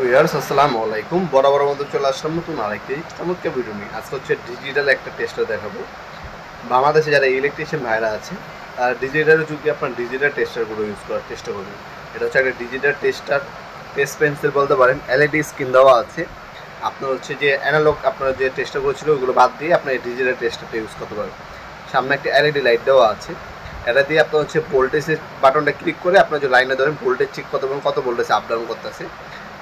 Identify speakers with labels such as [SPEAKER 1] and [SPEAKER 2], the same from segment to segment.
[SPEAKER 1] Viewers আসসালামু আলাইকুম। বরাবর মতো চলে আসলাম নতুন আরেকটি চমৎকার ভিডিও নিয়ে। আজকে হচ্ছে ডিজিটাল একটা টেস্টার দেখাবো। বাংলাদেশে যারা ইলেকট্রিশিয়ান ভাইরা আছে আর ডিজিটালের যুগে আপনার ডিজিটাল টেস্টারগুলো ইউজ করার চেষ্টা করবেন। এটা হচ্ছে একটা ডিজিটাল টেস্টার, টেস্ট পেন্সিল বলতে পারেন। এলইডি স্ক্রিন দেওয়া আছে। আপনার হচ্ছে যে অ্যানালগ আপনার যে টেস্টারগুলো ছিল ওগুলো বাদ দিয়ে আপনার এই ডিজিটাল টেস্টারটা ইউজ করতে পারবেন। সামনে একটা এলইডি লাইট দেওয়া আছে। এটা দিয়ে আপনার হচ্ছে ভোল্টেজের বাটনটা ক্লিক করে আপনার যে লাইনে ধরেন ভোল্টেজ চেক করতে পারবেন, কত ভোল্টেজ আপ ডাউন করতেছে।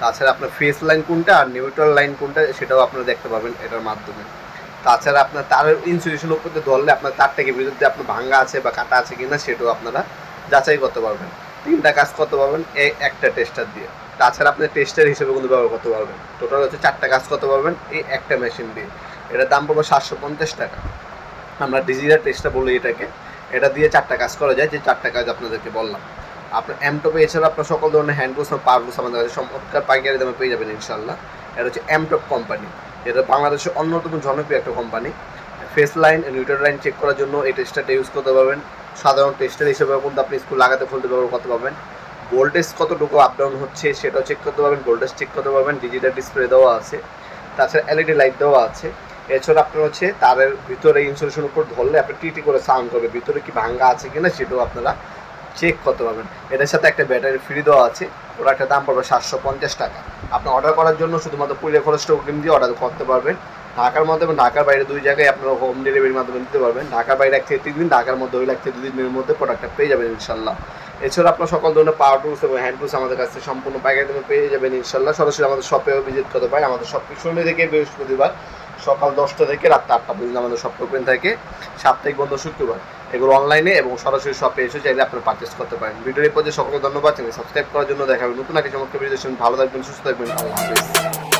[SPEAKER 1] তাছাড়া আপনার ফেস লাইন কোনটা আর নিউট্রাল লাইন কোনটা সেটাও আপনারা দেখতে পাবেন এটার মাধ্যমে। তাছাড়া আপনার তারের ইনসুলেশন উপর দিয়ে ধরলে আপনার তারটাকে বিরুদ্ধে আপনার ভাঙ্গা আছে বা কাটা আছে কিনা সেটাও আপনারা যাচাই করতে পারবেন। তিনটা কাজ করতে পারবেন এই একটা টেস্টার দিয়ে। তাছাড়া আপনি টেস্টার হিসেবে কিন্তু ব্যবহার করতে পারবেন। টোটাল হচ্ছে 4টা কাজ করতে পারবেন এই একটা মেশিন দিয়ে। এটার দাম পড়বে 750 টাকা। আমরা ডিজিটাল টেস্টার বলি এটাকে। এটা দিয়ে 4টা কাজ করা যায়, যে 4টা কাজ আপনাদেরকে বললাম। আপনার এমটপে এছাড়া আপনার সকল ধরনের হ্যান্ড গ্লোভস পাওয়ার গ্লোভস আমাদের কাছে চমৎকার পাইকারি দামে পেয়ে যাবেন ইনশাল্লাহ। এটা হচ্ছে এমটপ কোম্পানি। এটা বাংলাদেশের অন্যতম জনপ্রিয় একটা company. Face line neutral line check করার জন্য এই টেস্টারটা ইউজ করতে পারবেন। সাধারণ টেস্টার হিসেবে কিন্তু আপনি স্কুল লাগাতে খুলতে ব্যবহার করতে পারবেন। ভোল্টেজ কতটুকু আপ ডাউন হচ্ছে সেটাও চেক করতে পারবেন, ভোল্টেজ চেক করতে পারবেন। ডিজিটাল ডিসপ্লে দেওয়া আছে, তাছাড়া এলইডি লাইট দেওয়া আছে। এছাড়া আপনার হচ্ছে তারের ভিতরে ইনসুলেশন উপর ধরলে আপনি টিটি করে সাউন্ড করবে, ভিতরে কি ভাঙ্গা আছে কিনা সেটাও আপনারা চেক করতে পারবেন। এটার সাথে একটা ব্যাটারি ফ্রি দেওয়া আছে। ওর একটা দাম পড়বে 750 টাকা। আপনি অর্ডার করার জন্য শুধুমাত্র পুরো খরচটা অগ্রিম দিয়ে অর্ডার করতে পারবেন। ঢাকার মধ্যে এবং ঢাকার বাইরে দুই জায়গায় আপনারা হোম ডেলিভারির মাধ্যমে দিতে পারবেন। ঢাকার বাইরে 1 থেকে 3 দিন, ঢাকার মধ্যে 2 থেকে 2 দিনের মধ্যে প্রোডাক্টটা পেয়ে যাবেন ইনশাল্লাহ। এছাড়া আপনার সকল ধরনের পাওয়ার টুলস এবং হ্যান্ড টুলস আমাদের কাছে সম্পূর্ণ পাইকারি দামে পেয়ে যাবেন ইনশাল্লাহ। সরাসরি আমাদের শপেও ভিজিট করতে পারেন। আমাদের শপ শনি থেকে বৃহস্পতিবার সকাল 10টা থেকে রাত 8টা পর্যন্ত আমাদের শপ ওপেন থাকে। সাপ্তাহিক বন্ধ শুক্রবার। এগুলো অনলাইনে এবং সরাসরি শপে এসে চাইলে আপনারা পারচেস করতে পারেন। ভিডিওর পর্যায়ে সকলকে ধন্যবাদ। চ্যানেল সাবস্ক্রাইব করার জন্য। দেখা হবে নতুন একটা চমৎকার ভিডিও। ভালো থাকবেন, সুস্থ থাকবেন। আল্লাহ হাফেজ।